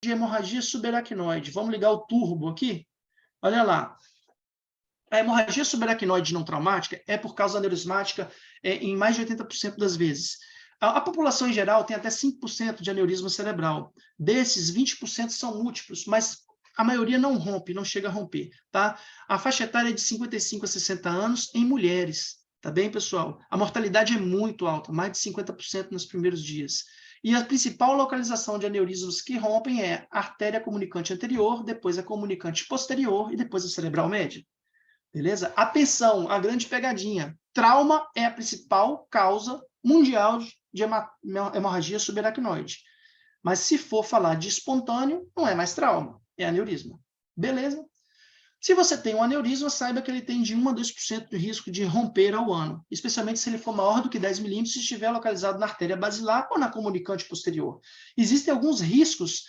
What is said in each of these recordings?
de hemorragia subaracnoide. Vamos ligar o turbo aqui? Olha lá. A hemorragia subaracnoide não traumática é por causa aneurismática em mais de 80% das vezes. A população em geral tem até 5% de aneurisma cerebral. Desses, 20% são múltiplos, mas a maioria não rompe, não chega a romper. Tá? A faixa etária é de 55 a 60 anos em mulheres. Tá bem, pessoal? A mortalidade é muito alta, mais de 50% nos primeiros dias. E a principal localização de aneurismos que rompem é a artéria comunicante anterior, depois a comunicante posterior e depois a cerebral média. Beleza? Atenção, a grande pegadinha. Trauma é a principal causa mundial de hemorragia subaracnoide. Mas se for falar de espontâneo, não é mais trauma, é aneurisma. Beleza? Se você tem um aneurisma, saiba que ele tem de 1 a 2% de risco de romper ao ano, especialmente se ele for maior do que 10 milímetros e estiver localizado na artéria basilar ou na comunicante posterior. Existem alguns riscos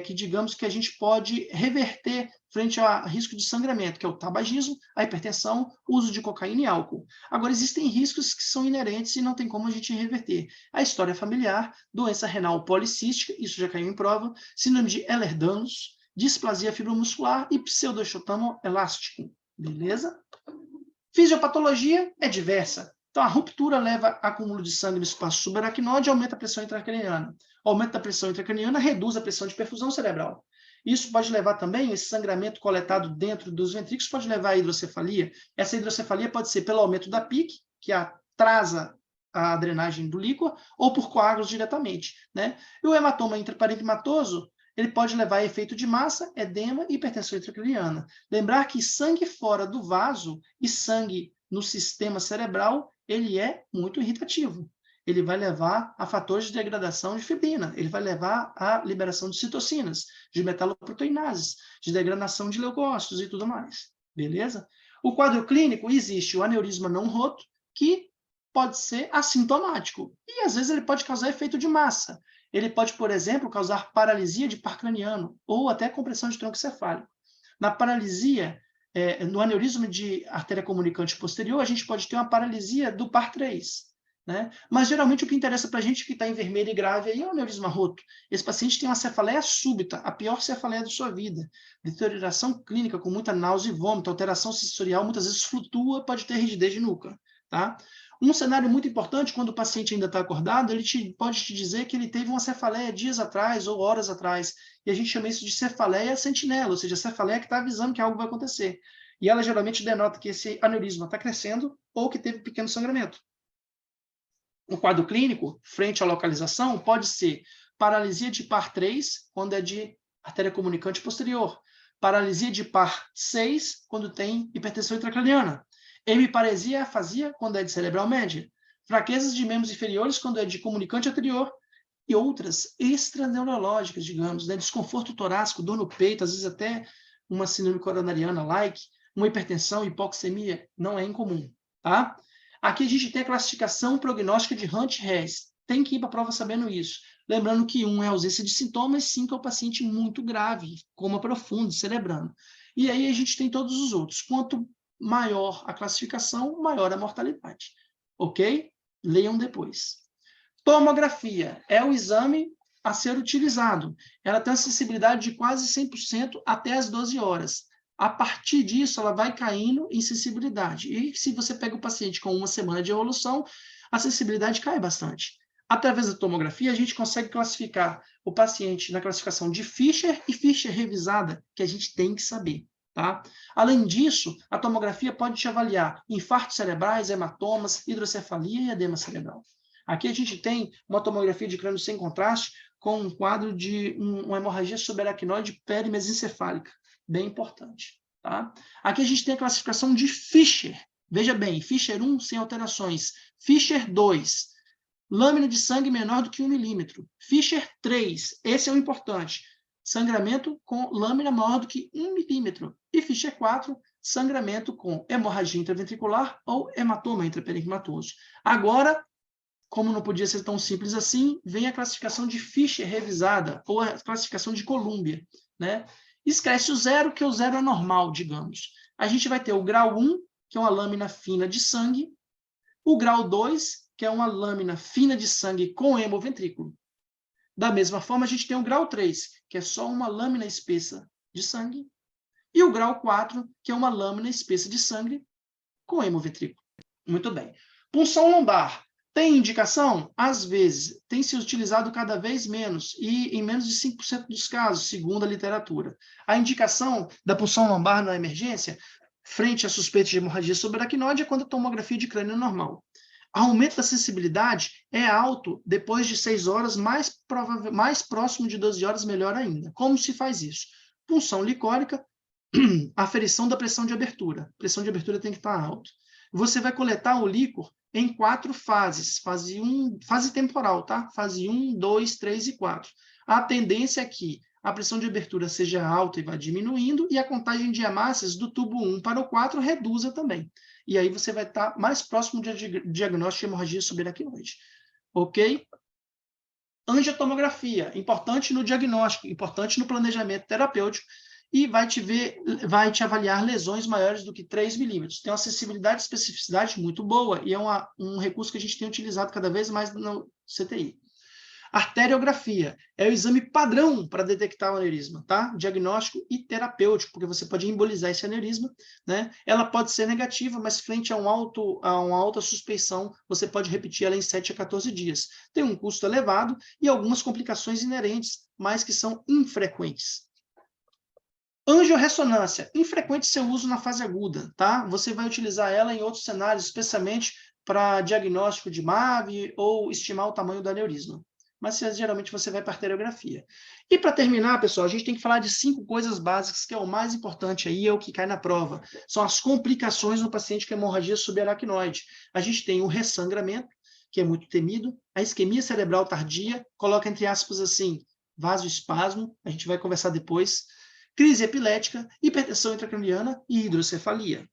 que, digamos, que a gente pode reverter frente a risco de sangramento, que é o tabagismo, a hipertensão, o uso de cocaína e álcool. Agora, existem riscos que são inerentes e não tem como a gente reverter. A história familiar, doença renal policística, isso já caiu em prova, síndrome de Ehlers-Danlos, displasia fibromuscular e pseudoxotamo elástico. Beleza? Fisiopatologia é diversa. Então, a ruptura leva a acúmulo de sangue no espaço subaracnoide e aumenta a pressão intracraniana. O aumento da pressão intracraniana reduz a pressão de perfusão cerebral. Isso pode levar também, esse sangramento coletado dentro dos ventrículos pode levar à hidrocefalia. Essa hidrocefalia pode ser pelo aumento da PIC, que atrasa a drenagem do líquor, ou por coágulos diretamente. Né? E o hematoma intraparenquimatoso, ele pode levar a efeito de massa, edema e hipertensão intracraniana. Lembrar que sangue fora do vaso e sangue no sistema cerebral, ele é muito irritativo. Ele vai levar a fatores de degradação de fibrina, ele vai levar à liberação de citocinas, de metaloproteinases, de degradação de leucócitos e tudo mais. Beleza? O quadro clínico, existe o aneurisma não roto, que pode ser assintomático, e às vezes ele pode causar efeito de massa. Ele pode, por exemplo, causar paralisia de par craniano ou até compressão de tronco cefálico. Na paralisia, no aneurisma de artéria comunicante posterior, a gente pode ter uma paralisia do par 3. Né? Mas, geralmente, o que interessa para a gente que está em vermelho e grave aí é o aneurisma roto. Esse paciente tem uma cefaleia súbita, a pior cefaleia da sua vida. Deterioração clínica com muita náusea e vômito, alteração sensorial, muitas vezes flutua, pode ter rigidez de nuca. Tá? Um cenário muito importante, quando o paciente ainda está acordado, ele pode te dizer que ele teve uma cefaleia dias atrás ou horas atrás. E a gente chama isso de cefaleia sentinela, ou seja, a cefaleia que está avisando que algo vai acontecer. E ela geralmente denota que esse aneurisma está crescendo ou que teve pequeno sangramento. O quadro clínico, frente à localização, pode ser paralisia de par 3, quando é de artéria comunicante posterior. Paralisia de par 6, quando tem hipertensão intracraniana. Hemiparesia e afasia, quando é de cerebral média. Fraquezas de membros inferiores, quando é de comunicante anterior. E outras extraneurológicas, digamos, né? Desconforto torácico, dor no peito, às vezes até uma síndrome coronariana-like, uma hipertensão, hipoxemia, não é incomum. Tá? Aqui a gente tem a classificação prognóstica de Hunt-Hess. Tem que ir para a prova sabendo isso. Lembrando que 1 é a ausência de sintomas, 5 é o paciente muito grave, coma profundo, cerebrando. E aí a gente tem todos os outros. Quanto maior a classificação, maior a mortalidade. Ok? Leiam depois. Tomografia é o exame a ser utilizado. Ela tem uma sensibilidade de quase 100% até as 12 horas. A partir disso, ela vai caindo em sensibilidade. E se você pega o paciente com 1 semana de evolução, a sensibilidade cai bastante. Através da tomografia, a gente consegue classificar o paciente na classificação de Fischer e Fischer revisada, que a gente tem que saber. Tá? Além disso, a tomografia pode te avaliar infartos cerebrais, hematomas, hidrocefalia e edema cerebral. Aqui a gente tem uma tomografia de crânio sem contraste com um quadro de uma hemorragia subaracnoide perimesencefálica, bem importante. Tá? Aqui a gente tem a classificação de Fischer. Veja bem, Fischer 1 sem alterações. Fischer 2, lâmina de sangue menor do que 1 milímetro. Fischer 3, esse é o importante. Sangramento com lâmina maior do que 1 milímetro. E Fischer 4, sangramento com hemorragia intraventricular ou hematoma intraparenquimatoso. Agora, como não podia ser tão simples assim, vem a classificação de Fischer revisada, ou a classificação de Columbia. Né? Esquece o 0, que o 0 é normal, digamos. A gente vai ter o grau 1, que é uma lâmina fina de sangue, o grau 2, que é uma lâmina fina de sangue com hemoventrículo. Da mesma forma, a gente tem o grau 3, que é só uma lâmina espessa de sangue, e o grau 4, que é uma lâmina espessa de sangue com hemoventrículo. Muito bem. Punção lombar. Tem indicação? Às vezes. Tem se utilizado cada vez menos, e em menos de 5% dos casos, segundo a literatura. A indicação da punção lombar na emergência, frente à suspeita de hemorragia subaracnoide, é quando a tomografia de crânio é normal. O aumento da sensibilidade é alto depois de 6 horas, mais próximo de 12 horas, melhor ainda. Como se faz isso? Punção licórica, aferição da pressão de abertura. A pressão de abertura tem que estar alta. Você vai coletar o líquor em 4 fases. Fase temporal, tá? Fase 1, 2, 3 e 4. A tendência é que a pressão de abertura seja alta e vá diminuindo, e a contagem de hemácias do tubo 1 para o 4 reduza também. E aí você vai estar mais próximo de diagnóstico de hemorragia subaracnoide. Ok? Angiotomografia, importante no diagnóstico, importante no planejamento terapêutico, e vai te avaliar lesões maiores do que 3 milímetros. Tem uma sensibilidade e especificidade muito boa, e é um recurso que a gente tem utilizado cada vez mais no CTI. Arteriografia é o exame padrão para detectar o aneurisma, tá? Diagnóstico e terapêutico, porque você pode embolizar esse aneurisma, né? Ela pode ser negativa, mas frente a uma alta suspeição, você pode repetir ela em 7 a 14 dias. Tem um custo elevado e algumas complicações inerentes, mas que são infrequentes. Angiorressonância, infrequente seu uso na fase aguda, tá? Você vai utilizar ela em outros cenários, especialmente para diagnóstico de MAVE ou estimar o tamanho do aneurisma. Mas geralmente você vai para arteriografia. E para terminar, pessoal, a gente tem que falar de 5 coisas básicas, que é o mais importante aí, é o que cai na prova. São as complicações no paciente com hemorragia subaracnoide. A gente tem o ressangramento, que é muito temido, a isquemia cerebral tardia, coloca entre aspas assim, vasoespasmo, a gente vai conversar depois, crise epilética, hipertensão intracraniana e hidrocefalia.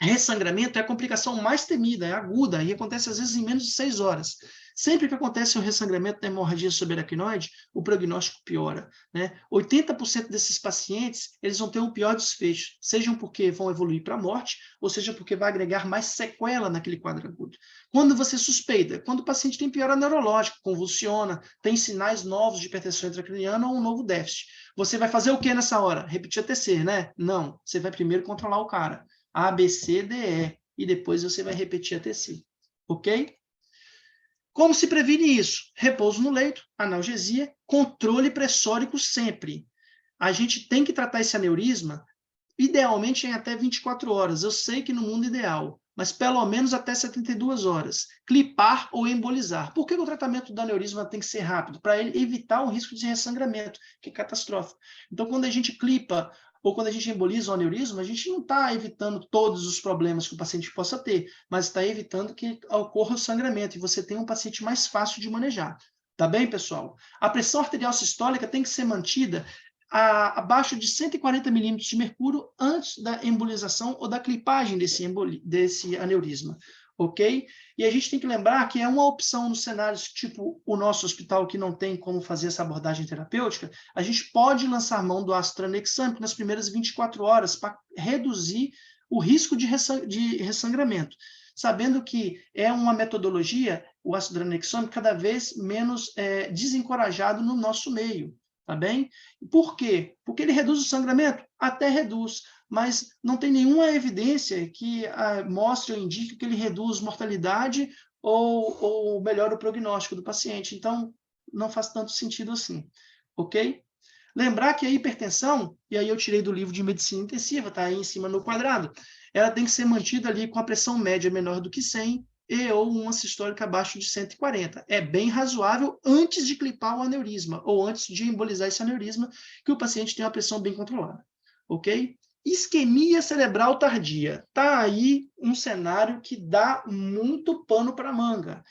Ressangramento é a complicação mais temida, é aguda, e acontece às vezes em menos de 6 horas. Sempre que acontece um ressangramento da hemorragia subaracnoide, o prognóstico piora, né? 80% desses pacientes, eles vão ter um pior desfecho, sejam porque vão evoluir para a morte, ou seja porque vai agregar mais sequela naquele quadro agudo. Quando você suspeita, quando o paciente tem piora neurológica, convulsiona, tem sinais novos de hipertensão intracraniana ou um novo déficit, você vai fazer o que nessa hora? Repetir a TC, né? Não, você vai primeiro controlar o cara. A, B, C, D, E, e depois você vai repetir a TC, ok? Como se previne isso? Repouso no leito, analgesia, controle pressórico sempre. A gente tem que tratar esse aneurisma, idealmente em até 24 horas. Eu sei que no mundo ideal, mas pelo menos até 72 horas. Clipar ou embolizar. Por que o tratamento do aneurisma tem que ser rápido? Para ele evitar o risco de ressangramento, que é catastrófico. Então, quando a gente clipa ou quando a gente emboliza o aneurisma, a gente não está evitando todos os problemas que o paciente possa ter, mas está evitando que ocorra o sangramento, e você tem um paciente mais fácil de manejar. Tá bem, pessoal? A pressão arterial sistólica tem que ser mantida abaixo de 140 milímetros de mercúrio antes da embolização ou da clipagem desse aneurisma, ok? E a gente tem que lembrar que é uma opção nos cenários tipo o nosso hospital, que não tem como fazer essa abordagem terapêutica, a gente pode lançar mão do ácido tranexâmico nas primeiras 24 horas para reduzir o risco de ressangramento, sabendo que é uma metodologia, o ácido tranexâmico, cada vez menos desencorajado no nosso meio. Tá bem? Por quê? Porque ele reduz o sangramento? Até reduz, mas não tem nenhuma evidência que mostre ou indique que ele reduz mortalidade ou melhora o prognóstico do paciente. Então, não faz tanto sentido assim, ok? Lembrar que a hipertensão, e aí eu tirei do livro de medicina intensiva, tá aí em cima no quadrado, ela tem que ser mantida ali com a pressão média menor do que 100, ou uma sistólica abaixo de 140. É bem razoável antes de clipar o aneurisma, ou antes de embolizar esse aneurisma, que o paciente tem uma pressão bem controlada, ok? Isquemia cerebral tardia. Tá aí um cenário que dá muito pano para manga.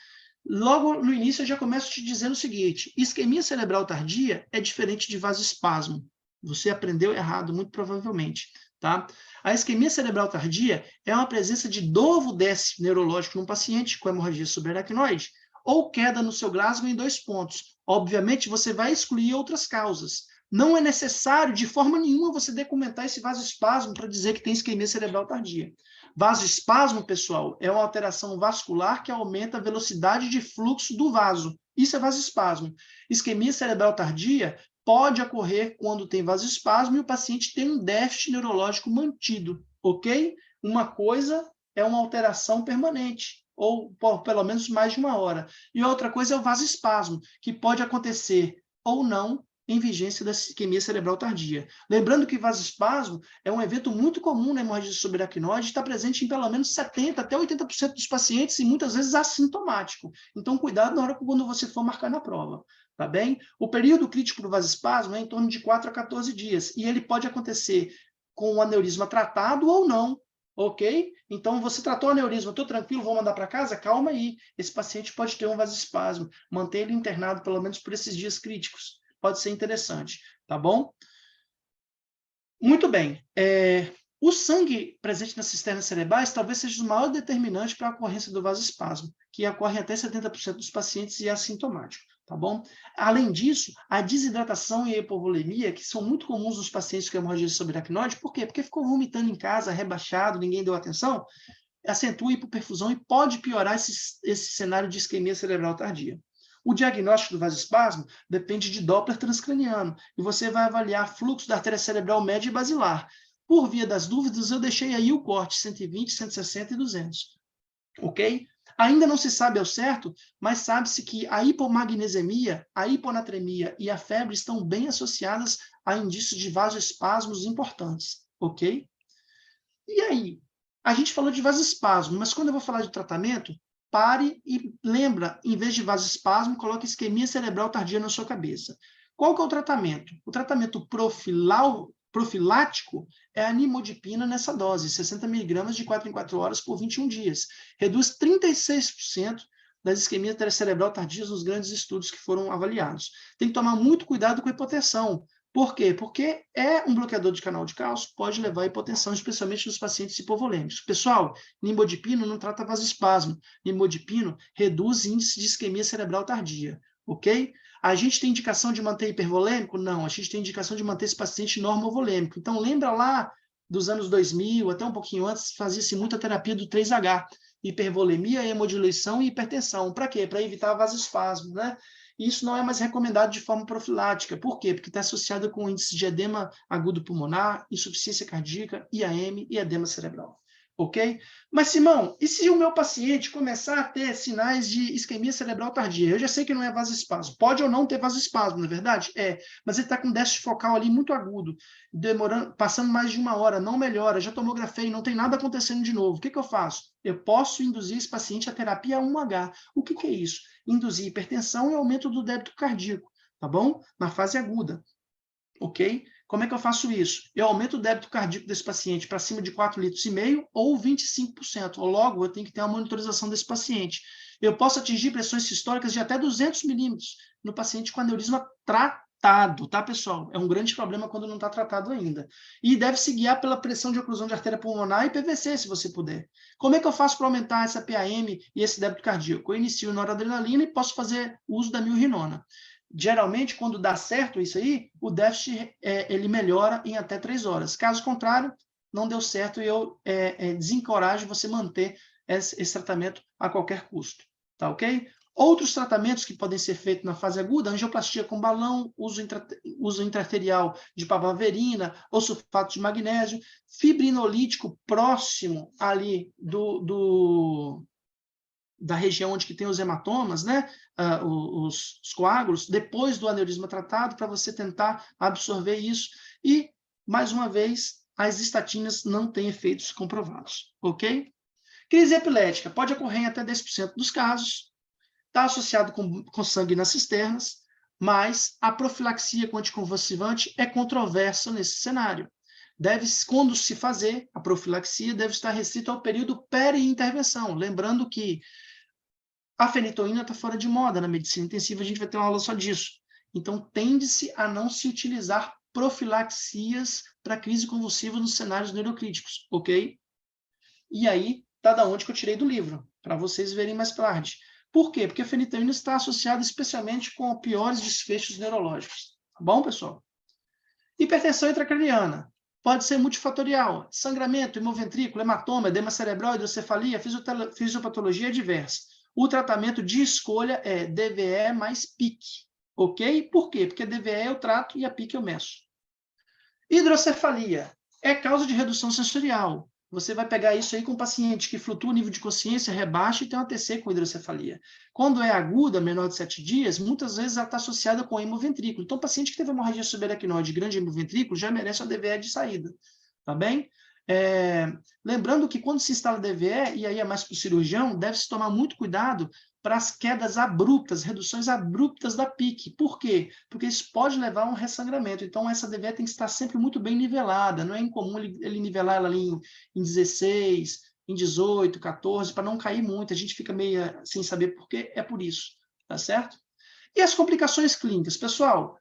Logo no início eu já começo te dizendo o seguinte, isquemia cerebral tardia é diferente de vasoespasmo. Você aprendeu errado, muito provavelmente, tá? A isquemia cerebral tardia é uma presença de novo déficit neurológico num paciente com hemorragia subaracnoide ou queda no seu Glasgow em 2 pontos. Obviamente, você vai excluir outras causas. Não é necessário, de forma nenhuma, você documentar esse vasoespasmo para dizer que tem isquemia cerebral tardia. Vasoespasmo, pessoal, é uma alteração vascular que aumenta a velocidade de fluxo do vaso Isso é vasoespasmo. Isquemia cerebral tardia pode ocorrer quando tem vasoespasmo e o paciente tem um déficit neurológico mantido, ok? Uma coisa é uma alteração permanente, ou por pelo menos mais de uma hora. E outra coisa é o vasoespasmo, que pode acontecer ou não em vigência da isquemia cerebral tardia. Lembrando que vasoespasmo é um evento muito comum na hemorragia subaracnoide, está presente em pelo menos 70% até 80% dos pacientes e muitas vezes assintomático. Então, cuidado na hora quando você for marcar na prova. Tá bem? O período crítico do vasoespasmo é em torno de 4 a 14 dias, e ele pode acontecer com o aneurisma tratado ou não, ok? Então, você tratou o aneurisma, estou tranquilo, vou mandar para casa? Calma aí, esse paciente pode ter um vasoespasmo, manter ele internado pelo menos por esses dias críticos, pode ser interessante, tá bom? Muito bem, o sangue presente nas cisternas cerebrais talvez seja o maior determinante para a ocorrência do vasoespasmo, que ocorre em até 70% dos pacientes e é assintomático, tá bom? Além disso, a desidratação e a hipovolemia, que são muito comuns nos pacientes com hemorragia subaracnoide, por quê? Porque ficou vomitando em casa, rebaixado, ninguém deu atenção, acentua a hipoperfusão e pode piorar esse cenário de isquemia cerebral tardia. O diagnóstico do vasoespasmo depende de Doppler transcraniano, e você vai avaliar fluxo da artéria cerebral média e basilar. Por via das dúvidas, eu deixei aí o corte 120, 160 e 200. Ok? Ainda não se sabe ao certo, mas sabe-se que a hipomagnesemia, a hiponatremia e a febre estão bem associadas a indícios de vasoespasmos importantes. Ok? E aí? A gente falou de vasoespasmo, mas quando eu vou falar de tratamento, pare e lembra, em vez de vasoespasmo, coloque isquemia cerebral tardia na sua cabeça. Qual que é o tratamento? O tratamento profilático é a nimodipina nessa dose, 60 mg de 4 em 4 horas por 21 dias. Reduz 36% das isquemias cerebral tardias nos grandes estudos que foram avaliados. Tem que tomar muito cuidado com a hipotensão. Por quê? Porque é um bloqueador de canal de cálcio, pode levar à hipotensão, especialmente nos pacientes hipovolêmicos. Pessoal, nimodipino não trata vasoespasmo. Nimodipino reduz índice de isquemia cerebral tardia, ok? A gente tem indicação de manter hipervolêmico? Não, a gente tem indicação de manter esse paciente normovolêmico. Então, lembra lá dos anos 2000, até um pouquinho antes, fazia-se muita terapia do 3H, hipervolemia, hemodiluição e hipertensão. Para quê? Para evitar vasoespasmo, né? Isso não é mais recomendado de forma profilática. Por quê? Porque está associado com índice de edema agudo pulmonar, insuficiência cardíaca, IAM e edema cerebral. Ok? Mas, Simão, e se o meu paciente começar a ter sinais de isquemia cerebral tardia? Eu já sei que não é vasoespasmo. Pode ou não ter vasoespasmo, não é verdade? É, mas ele está com déficit focal ali muito agudo, demorando, passando mais de uma hora, não melhora, já tomografei, não tem nada acontecendo de novo. O que eu faço? Eu posso induzir esse paciente à terapia 1H. O que é isso? Induzir hipertensão e aumento do débito cardíaco, tá bom? Na fase aguda, ok? Como é que eu faço isso? Eu aumento o débito cardíaco desse paciente para cima de 4,5 litros ou 25%. Ou logo, eu tenho que ter uma monitorização desse paciente. Eu posso atingir pressões sistólicas de até 200 milímetros no paciente com aneurisma tratado, tá, pessoal? É um grande problema quando não está tratado ainda. E deve se guiar pela pressão de oclusão de artéria pulmonar e PVC, se você puder. Como é que eu faço para aumentar essa PAM e esse débito cardíaco? Eu inicio noradrenalina e posso fazer uso da milrinona. Geralmente, quando dá certo isso aí, o déficit ele melhora em até 3 horas. Caso contrário, não deu certo e eu desencorajo você manter esse tratamento a qualquer custo. Tá ok? Outros tratamentos que podem ser feitos na fase aguda, angioplastia com balão, uso intraarterial de pavaverina ou sulfato de magnésio, fibrinolítico próximo ali da região onde que tem os hematomas, né? Os coágulos, depois do aneurisma tratado, para você tentar absorver isso. E, mais uma vez, as estatinas não têm efeitos comprovados, ok? Crise epilética pode ocorrer em até 10% dos casos, está associado com sangue nas cisternas, mas a profilaxia com anticonvulsivante é controversa nesse cenário. Quando se fazer a profilaxia, deve estar restrito ao período peri-intervenção, lembrando que a fenitoína está fora de moda na medicina intensiva, a gente vai ter uma aula só disso. Então, tende-se a não se utilizar profilaxias para crise convulsiva nos cenários neurocríticos, ok? E aí, tá da onde que eu tirei do livro, para vocês verem mais tarde. Por quê? Porque a fenitoína está associada especialmente com piores desfechos neurológicos. Tá bom, pessoal? Hipertensão intracraniana. Pode ser multifatorial, sangramento, hemoventrículo, hematoma, edema cerebral, hidrocefalia, fisiopatologia diversa. o tratamento de escolha é DVE mais PIC, ok? Por quê? Porque DVE eu trato e a PIC eu meço. Hidrocefalia é causa de redução sensorial. Você vai pegar isso aí com um paciente que flutua o nível de consciência, rebaixa e tem um ATC com hidrocefalia. Quando é aguda, menor de 7 dias, muitas vezes ela está associada com hemoventrículo. Então, o paciente que teve hemorragia subaracnoide grande hemoventrículo já merece uma DVE de saída, tá bem? Lembrando que quando se instala DVE, e aí é mais para o cirurgião, deve-se tomar muito cuidado para as quedas abruptas, reduções abruptas da PIC. Por quê? Porque isso pode levar a um ressangramento. Então, essa DVE tem que estar sempre muito bem nivelada. Não é incomum ele nivelar ela ali em 16, em 18, 14, para não cair muito. A gente fica meio sem saber por quê. É por isso, tá certo? E as complicações clínicas? Pessoal,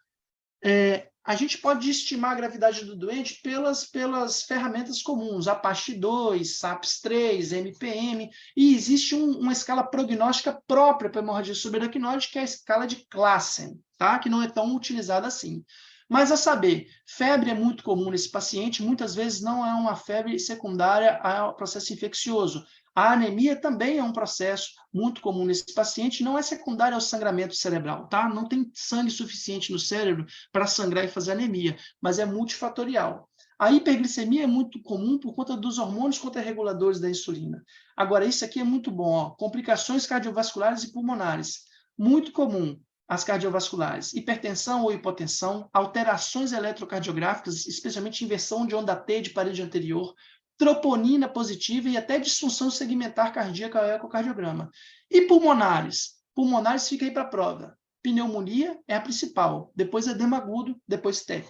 a gente pode estimar a gravidade do doente pelas ferramentas comuns, APACHE 2, SAPS 3, MPM, e existe uma escala prognóstica própria para hemorragia subaracnoide, que é a escala de Klassen, tá? Que não é tão utilizada assim. Mas a saber, febre é muito comum nesse paciente, muitas vezes não é uma febre secundária ao processo infeccioso. A anemia também é um processo muito comum nesse paciente, não é secundário ao sangramento cerebral, tá? Não tem sangue suficiente no cérebro para sangrar e fazer anemia, mas é multifatorial. A hiperglicemia é muito comum por conta dos hormônios contrarreguladores da insulina. Agora, isso aqui é muito bom, ó, complicações cardiovasculares e pulmonares. Muito comum as cardiovasculares, hipertensão ou hipotensão, alterações eletrocardiográficas, especialmente inversão de onda T de parede anterior, troponina positiva e até disfunção segmentar cardíaca ao ecocardiograma. E pulmonares? Pulmonares fica aí para a prova. Pneumonia é a principal, depois edema agudo, depois TEP.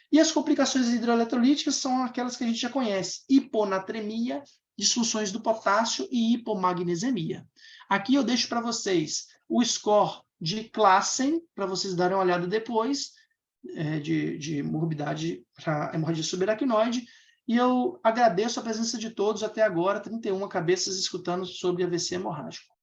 E as complicações hidroeletrolíticas são aquelas que a gente já conhece, hiponatremia, disfunções do potássio e hipomagnesemia. Aqui eu deixo para vocês o score de Klassen, para vocês darem uma olhada depois, de morbidade para hemorragia subaracnoide, e eu agradeço a presença de todos até agora, 31 cabeças escutando sobre AVC hemorrágico.